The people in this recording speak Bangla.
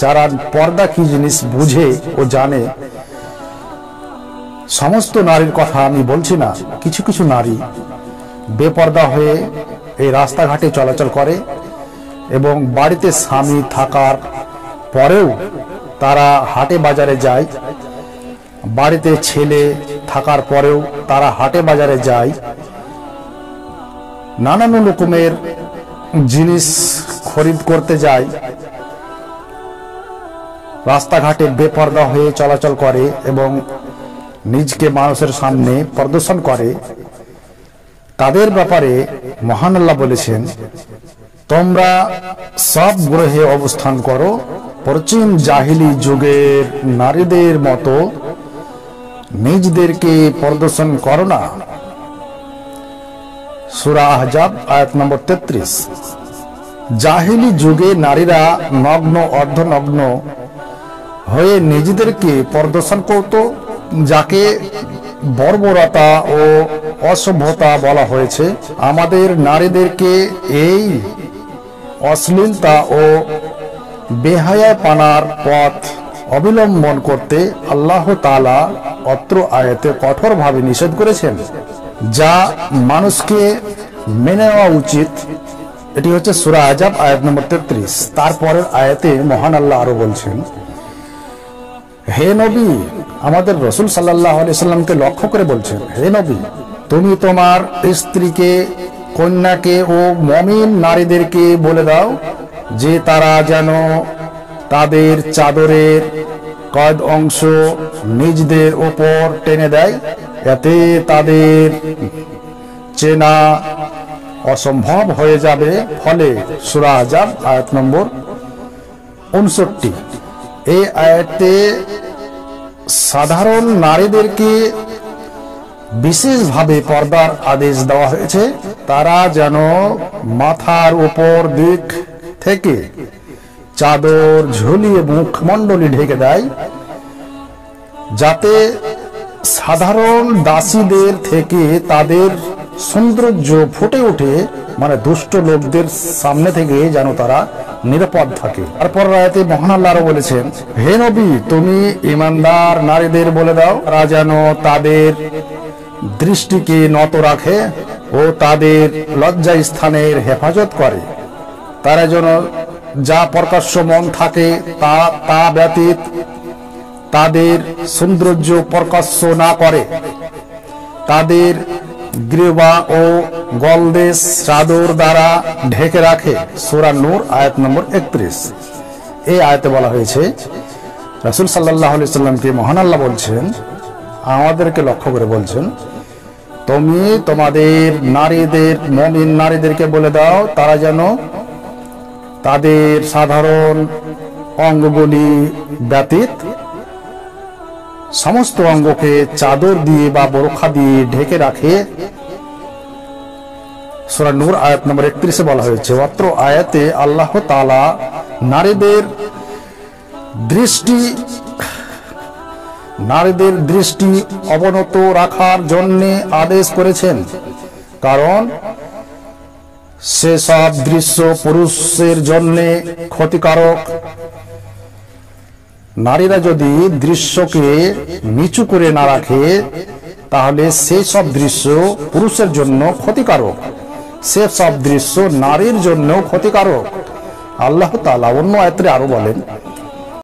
যারা পর্দা কি জিনিস বুঝে ও জানে, সমস্ত নারীর কথা আমি বলছি না, কিছু কিছু নারী বেপর্দা হয়ে এই রাস্তাঘাটে চলাচল করে এবং বাড়িতে স্বামী থাকার পরেও তারা হাটে বাজারে যায়, বাড়িতে ছেলে থাকার পরেও তারা হাটে বাজারে যায়, নানান রকমের জিনিস খরিদ করতে যায়, রাস্তাঘাটে বেপর্দা হয়ে চলাচল করে এবং নিজকে মানুষের সামনে প্রদর্শন করে। তাদের ব্যাপারে মহান আল্লাহ বলেছেন, তোমরা সব গ্রহে অবস্থান করো, প্রাচীন জাহিলি যুগের নারীদের মতো নিজদেরকে প্রদর্শন করো না। সূরা আহজাব আয়াত নম্বর 33। জাহিলি যুগে নারীরা নগ্ন অর্ধনগ্ন হয়ে নিজেদেরকে প্রদর্শন করত, যাকে বর্বরতা ও অসভ্যতা বলা হয়েছে। আমাদের নারীদেরকে এই অশ্লীলতা ও বেহায়াপনার পথ অবলম্বন করতে আল্লাহ তাআলা অত্র আয়াতে কঠোরভাবে নিষেধ করেছেন, যা মানুষকে মেনে নেওয়া উচিত। এটি হচ্ছে সূরা আহজাব আয়াত নম্বর 33। তারপরের আয়াতে মহান আল্লাহ আরো বলছেন, হে নবী, আমাদের রাসূল সাল্লাল্লাহু আলাইহি সাল্লামকে লক্ষ্য করে বলছেন, হে নবী, তুমি তোমার স্ত্রীকে, কন্যাকে ও মুমিন নারীদেরকে বলে দাও যে তারা যেন তাদের চাদরের কয়েক অংশ নিজদের ওপর টেনে দেয়, এতে তাদের চেনা অসম্ভব হয়ে যাবে। ফলে সূরা আহজাব আয়াত নম্বর 59। এই আয়াতে সাধারণ নারীদেরকে বিশেষভাবে পর্দার আদেশ দেওয়া হয়েছে। তারা যেন মাথার উপর দিক থেকে চাদর ঝুলিয়ে মুখমণ্ডলী ঢেকে দেয়, যাতে সাধারণ দাসীদের থেকে তাদের সৌন্দর্য ফুটে ওঠে, মানে দুষ্ট লোকদের সামনে থেকে যেন তারা নিরাপদ থাকে। তারপর আয়াতে মহান আল্লাহ আরো বলেছেন, হে নবী, তুমি ঈমানদার নারীদের বলে দাও তারা যেন তাদের দৃষ্টিকে নত রাখে ও তাদের লজ্জা স্থানের হেফাজত করে। তারা যেন যা প্রকাশ্যমান থাকে তা ব্যতীত তাদের সৌন্দর্য প্রকাশ্য না করে, তাদের গ্রীবা ও গলদেশ চাদর দ্বারা ঢেকে রাখে। সূরা নূর আয়াত নম্বর 31। এই আয়াতে বলা হয়েছে, রাসূল সাল্লাল্লাহু আলাইহি সাল্লামকে মহান আল্লাহ বলছেন, আমাদেরকে লক্ষ্য করে বলছেন, তুমি তোমাদের নারীদের, মুমিন নারীদেরকে বলে দাও তারা যেন তাদের সাধারণ অঙ্গগুলি ব্যতীত সমস্ত অঙ্গকে চাদর দিয়ে বা বোরখা দিয়ে ঢেকে রাখে। সূরা নূর আয়াত নম্বর 31 বলা হয়েছে। অত্র আয়াতে আল্লাহ তাআলা নারীদের দৃষ্টি অবনত রাখার জন্য আদেশ করেছেন, কারণ সেসব দৃশ্য পুরুষের জন্য ক্ষতিকারক। নারীরা যদি দৃশ্যকে নিচু করে না রাখে, তাহলে সেসব দৃশ্য পুরুষের জন্য ক্ষতিকারক, সেসব দৃশ্য নারীর জন্য ক্ষতিকারক। আল্লাহ তাআলা অন্য আয়াতে আরো বলেন,